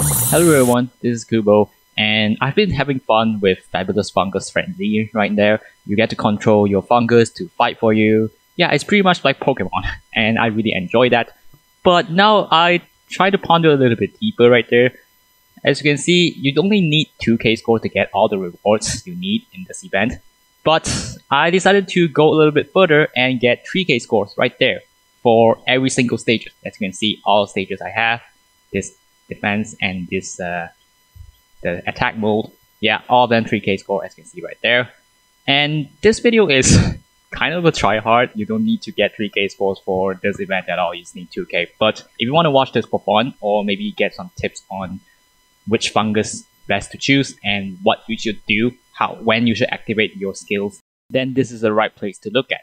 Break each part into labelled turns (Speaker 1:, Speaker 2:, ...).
Speaker 1: Hello everyone, this is Kubo, and I've been having fun with Fabulous Fungus Frenzy right there. You get to control your fungus to fight for you. Yeah, it's pretty much like Pokemon, and I really enjoy that. But now I try to ponder a little bit deeper right there. As you can see, you only need 2k score to get all the rewards you need in this event. But I decided to go a little bit further and get 3k scores right there for every single stage. As you can see, all stages I have, this defense and this the attack mode, yeah, all of them 3k score, as you can see right there. And this video is kind of a try hard. You don't need to get 3k scores for this event at all, you just need 2k. But if you want to watch this for fun, or maybe get some tips on which fungus best to choose and what you should do, when you should activate your skills, then this is the right place to look at.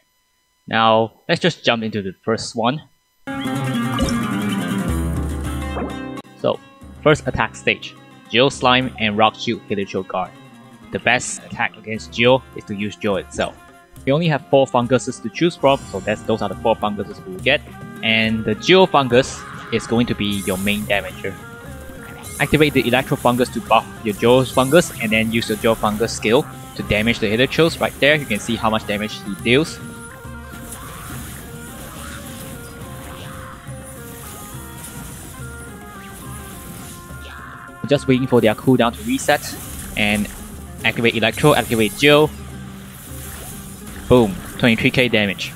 Speaker 1: Now let's just jump into the first one. So, first attack stage, Geo Slime and Rock Shield Hilichurl Guard. The best attack against Geo is to use Geo itself. You only have 4 funguses to choose from, so those are the 4 funguses we will get. And the Geo fungus is going to be your main damager. Activate the Electro fungus to buff your Geo fungus, and then use your Geo fungus skill to damage the Hilichurls. Right there, you can see how much damage he deals. Just waiting for their cooldown to reset, and activate Electro, activate Geo. Boom, 23k damage.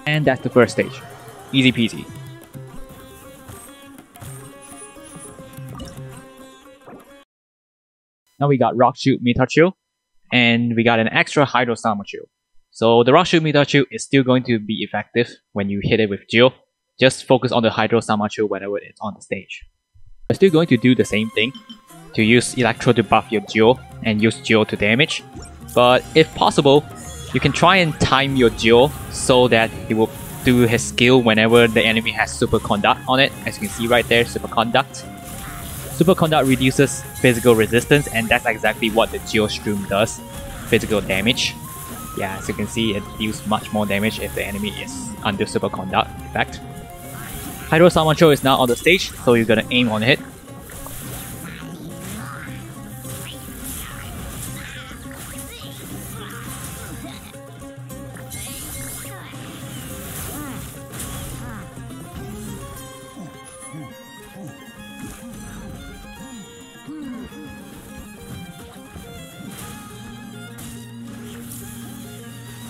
Speaker 1: And that's the first stage. Easy peasy. Now we got Rock Shield Mitachu, and we got an extra Hydro Lawachurl. So the Rock Shield Mitachu is still going to be effective when you hit it with Geo. Just focus on the Hydro Lawachurl whenever it's on the stage. We're still going to do the same thing, to use Electro to buff your Geo and use Geo to damage. But if possible, you can try and time your Geo so that he will do his skill whenever the enemy has Super Conduct on it. As you can see right there, Super Conduct. Super Conduct reduces physical resistance, and that's exactly what the Geo Stream does. Physical damage. Yeah, as you can see, it deals much more damage if the enemy is under Super Conduct effect. Hydro Lawachurl is now on the stage, so you're gonna aim on it.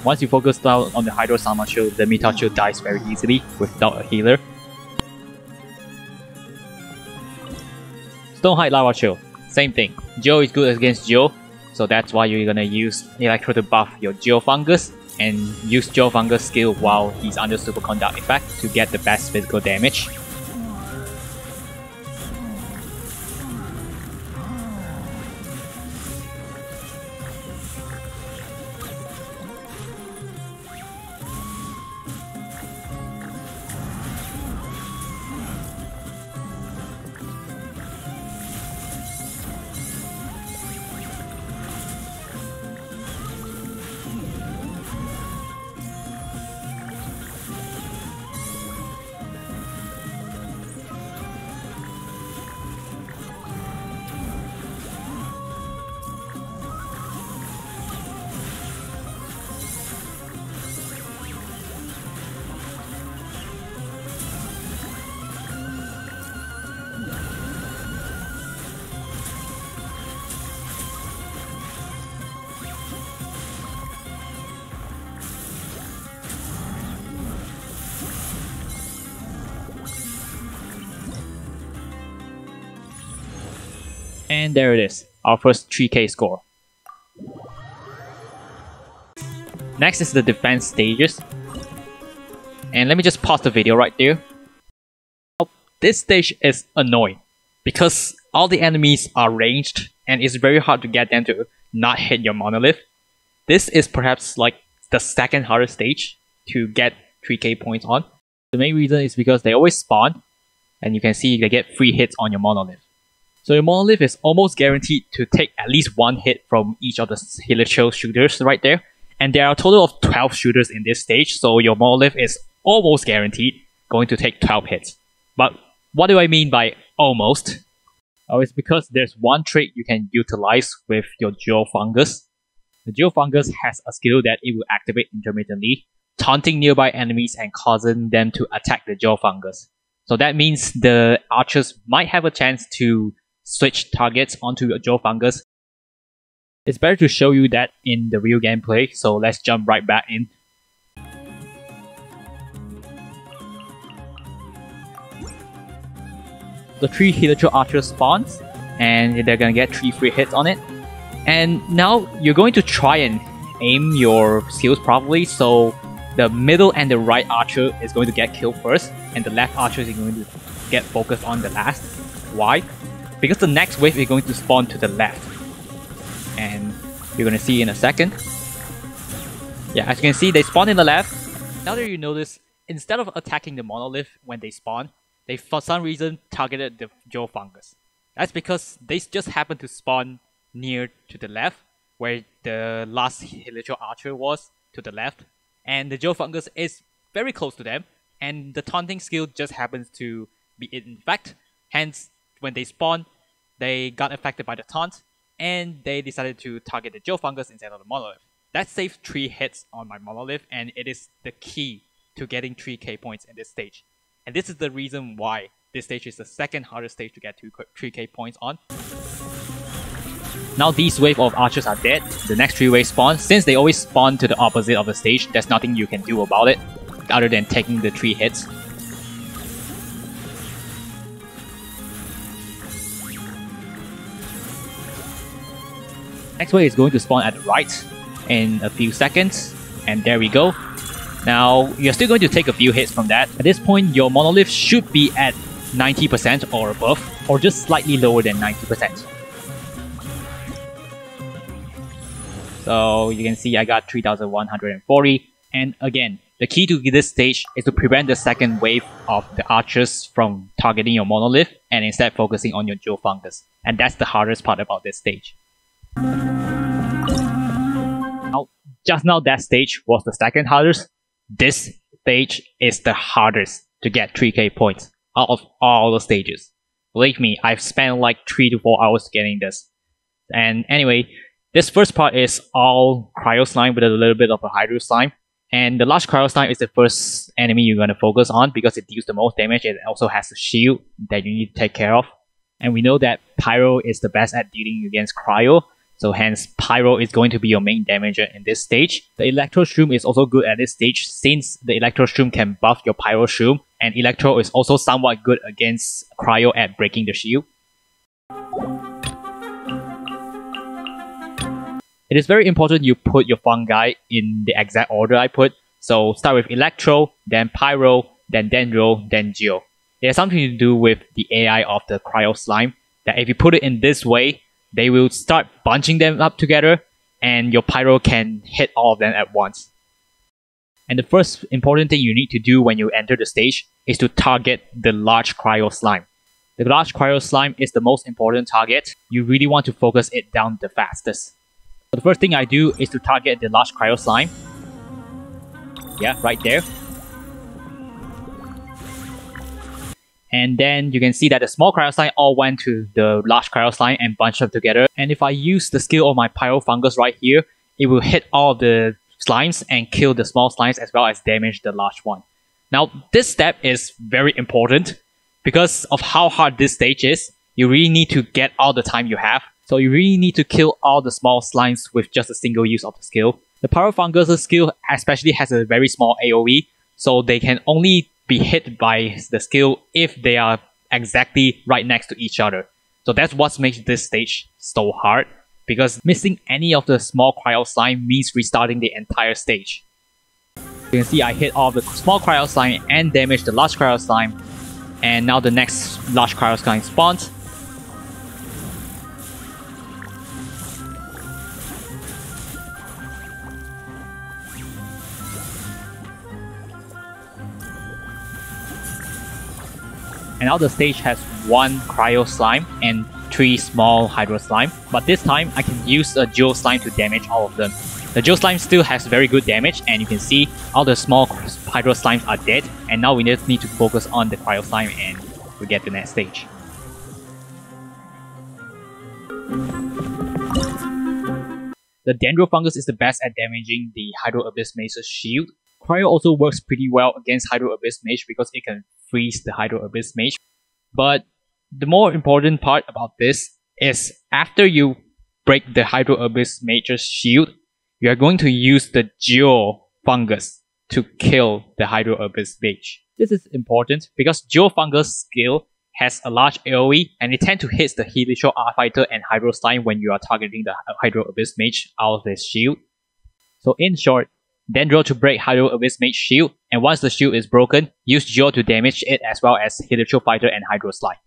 Speaker 1: Once you focus down on the Hydro Lawachurl, the Mitachu dies very easily without a healer. Stonehide Lawachurl, same thing. Geo is good against Geo, so that's why you're gonna use Electro to buff your Geo fungus and use Geo fungus skill while he's under Super Conduct effect to get the best physical damage. And there it is, our first 3k score. Next is the defense stages. And let me just pause the video right there. This stage is annoying because all the enemies are ranged and it's very hard to get them to not hit your monolith. This is perhaps like the second hardest stage to get 3k points on. The main reason is because they always spawn and you can see they get free hits on your monolith. So your monolith is almost guaranteed to take at least one hit from each of the Hilichurls shooters right there. And there are a total of 12 shooters in this stage, so your monolith is almost guaranteed going to take 12 hits. But what do I mean by almost? Oh, it's because there's one trait you can utilize with your Geofungus. The Geofungus has a skill that it will activate intermittently, taunting nearby enemies and causing them to attack the Geofungus. So that means the archers might have a chance to switch targets onto your Geofungus. It's better to show you that in the real gameplay, so let's jump right back in. The 3 Hilichurl archers spawns, and they're gonna get 3 free hits on it. And now you're going to try and aim your skills properly, so the middle and the right archer is going to get killed first, and the left archer is going to get focused on the last. Why? Because the next wave is going to spawn to the left. And you're going to see in a second. Yeah, as you can see, they spawn in the left. Now that you notice, instead of attacking the monolith when they spawn, they for some reason targeted the Geofungus. That's because they just happen to spawn near to the left, where the last Hilichurl archer was, to the left. And the Geofungus is very close to them, and the taunting skill just happens to be in effect. Hence, when they spawn, they got affected by the taunt, and they decided to target the Geofungus instead of the monolith. That saved 3 hits on my monolith, and it is the key to getting 3k points in this stage. And this is the reason why this stage is the second hardest stage to get 3k points on. Now these wave of archers are dead, the next 3 waves spawn. Since they always spawn to the opposite of the stage, there's nothing you can do about it, other than taking the 3 hits. Next wave is going to spawn at the right in a few seconds, and there we go. Now, you're still going to take a few hits from that. At this point, your monolith should be at 90% or above, or just slightly lower than 90%. So you can see I got 3140, and again, the key to this stage is to prevent the second wave of the archers from targeting your monolith and instead focusing on your Geofungus. And that's the hardest part about this stage. Now, just now that stage was the second hardest. This stage is the hardest to get 3k points out of all the stages. Believe me, I've spent like 3 to 4 hours getting this. And anyway, this first part is all Cryo Slime with a little bit of a Hydro Slime. And the large Cryo Slime is the first enemy you're going to focus on because it deals the most damage. It also has a shield that you need to take care of. And we know that Pyro is the best at dealing against Cryo. So hence, Pyro is going to be your main damager in this stage. The Electro Shroom is also good at this stage since the Electro Shroom can buff your Pyro Shroom. And Electro is also somewhat good against Cryo at breaking the shield. It is very important you put your fungi in the exact order I put. So start with Electro, then Pyro, then Dendro, then Geo. It has something to do with the AI of the Cryo Slime, that if you put it in this way, they will start bunching them up together and your Pyro can hit all of them at once. And the first important thing you need to do when you enter the stage is to target the large Cryo Slime. The large Cryo Slime is the most important target. You really want to focus it down the fastest. So the first thing I do is to target the large Cryo Slime. Yeah, right there. And then you can see that the small Cryo Slime all went to the large Cryo Slime and bunched up together. And if I use the skill of my Pyro Fungus right here, it will hit all of the slimes and kill the small slimes as well as damage the large one. Now, this step is very important because of how hard this stage is. You really need to get all the time you have. So you really need to kill all the small slimes with just a single use of the skill. The Pyro Fungus skill especially has a very small AoE, so they can only be hit by the skill if they are exactly right next to each other. So that's what makes this stage so hard. because missing any of the small Cryo Slime means restarting the entire stage. You can see I hit all the small Cryo Slime and damaged the large Cryo Slime, and now the next large Cryo Slime spawns. And now the stage has 1 Cryo Slime and 3 small Hydro Slime, but this time I can use a Geo Slime to damage all of them. The Geo Slime still has very good damage, and you can see all the small Hydro Slimes are dead, and now we just need to focus on the Cryo Slime and we get the next stage. The Dendro Fungus is the best at damaging the Hydro Abyss Mage's shield. Cryo also works pretty well against Hydro Abyss Mage because it can freeze the Hydro Abyss Mage. But the more important part about this is after you break the Hydro Abyss Mage's shield, you are going to use the Geo Fungus to kill the Hydro Abyss Mage. This is important because Geo Fungus skill has a large AoE and it tends to hit the Hilichurls R-Fighter and Hydro Slime when you are targeting the Hydro Abyss Mage out of his shield. So in short, Dendro to break Hydro Abyss Mage shield, and once the shield is broken, use Geo to damage it as well as Hilichurls Fighter and Hydro Slime.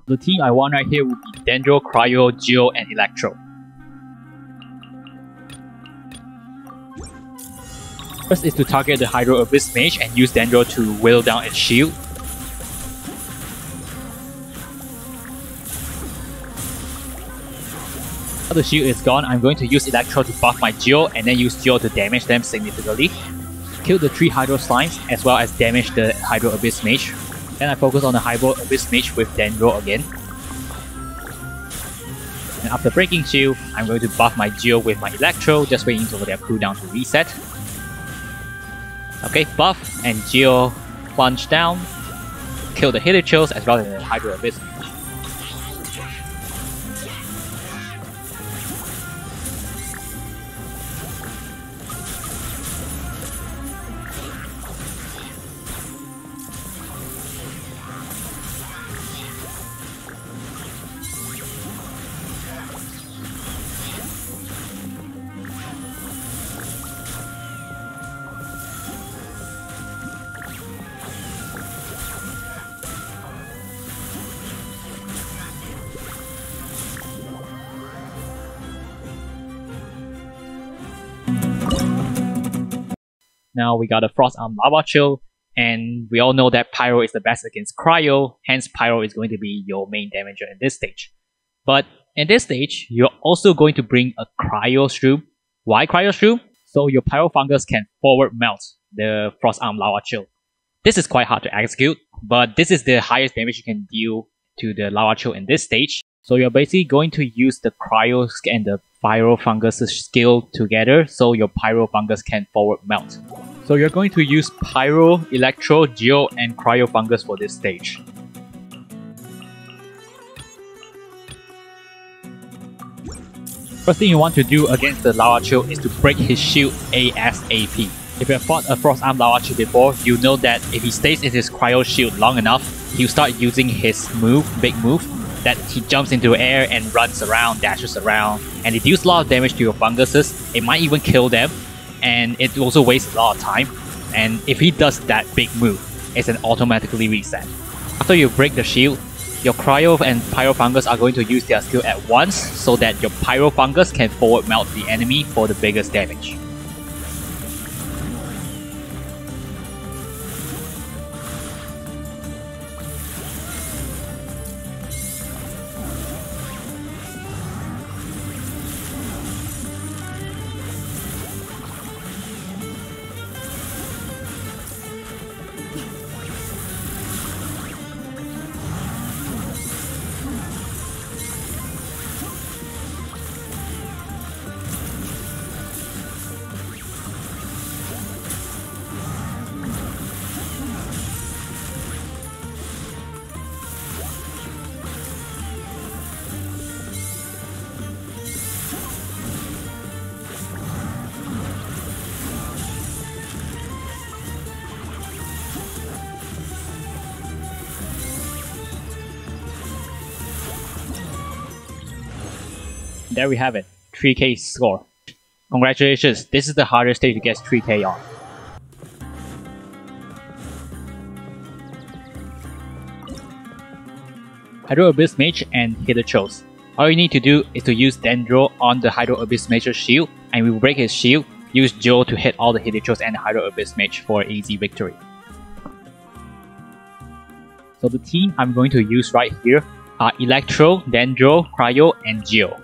Speaker 1: The team I want right here would be Dendro, Cryo, Geo, and Electro. First is to target the Hydro Abyss Mage and use Dendro to whittle down its shield. Now the shield is gone, I'm going to use Electro to buff my Geo and then use Geo to damage them significantly. Kill the 3 Hydro Slimes as well as damage the Hydro Abyss Mage. Then I focus on the Hydro Abyss Mage with Dendro again. And after breaking shield, I'm going to buff my Geo with my Electro, just waiting for their cooldown to reset. Okay, buff and Geo plunge down, kill the Hilichurls as well as the Hydro Abyss Mage. Now we got a Frostarm Lawachurl, and we all know that Pyro is the best against Cryo, hence Pyro is going to be your main damager in this stage. But in this stage, you're also going to bring a Cryo Shroom. Why Cryo Shroom? So your Pyro Fungus can forward melt the Frostarm Lawachurl. This is quite hard to execute, but this is the highest damage you can deal to the Lawachurl in this stage. So you're basically going to use the Cryo and the Pyro Fungus skill together so your Pyro Fungus can forward melt. So you're going to use Pyro, Electro, Geo, and Cryo Fungus for this stage. First thing you want to do against the Lawachurl is to break his shield ASAP. If you have fought a Frostarm Lawachurl before, you know that if he stays in his Cryo shield long enough, he'll start using his move, big move, that he jumps into the air and runs around, dashes around, and it deals a lot of damage to your funguses. It might even kill them, and it also wastes a lot of time. And if he does that big move, it's an automatically reset. After you break the shield, your Cryo and Pyro Fungus are going to use their skill at once so that your Pyro Fungus can forward melt the enemy for the biggest damage. There we have it. 3k score. Congratulations, this is the hardest stage to get 3k on. Hydro Abyss Mage and Hilichurls. All you need to do is to use Dendro on the Hydro Abyss Mage's shield, and we will break his shield. Use Joe to hit all the Hilichurls and the Hydro Abyss Mage for an easy victory. So the team I'm going to use right here are Electro, Dendro, Cryo, and Geo.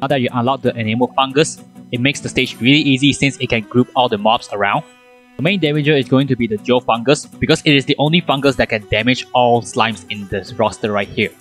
Speaker 1: Now that you unlock the Enamel Fungus, it makes the stage really easy since it can group all the mobs around. The main damager is going to be the Geo Fungus because it is the only fungus that can damage all slimes in this roster right here.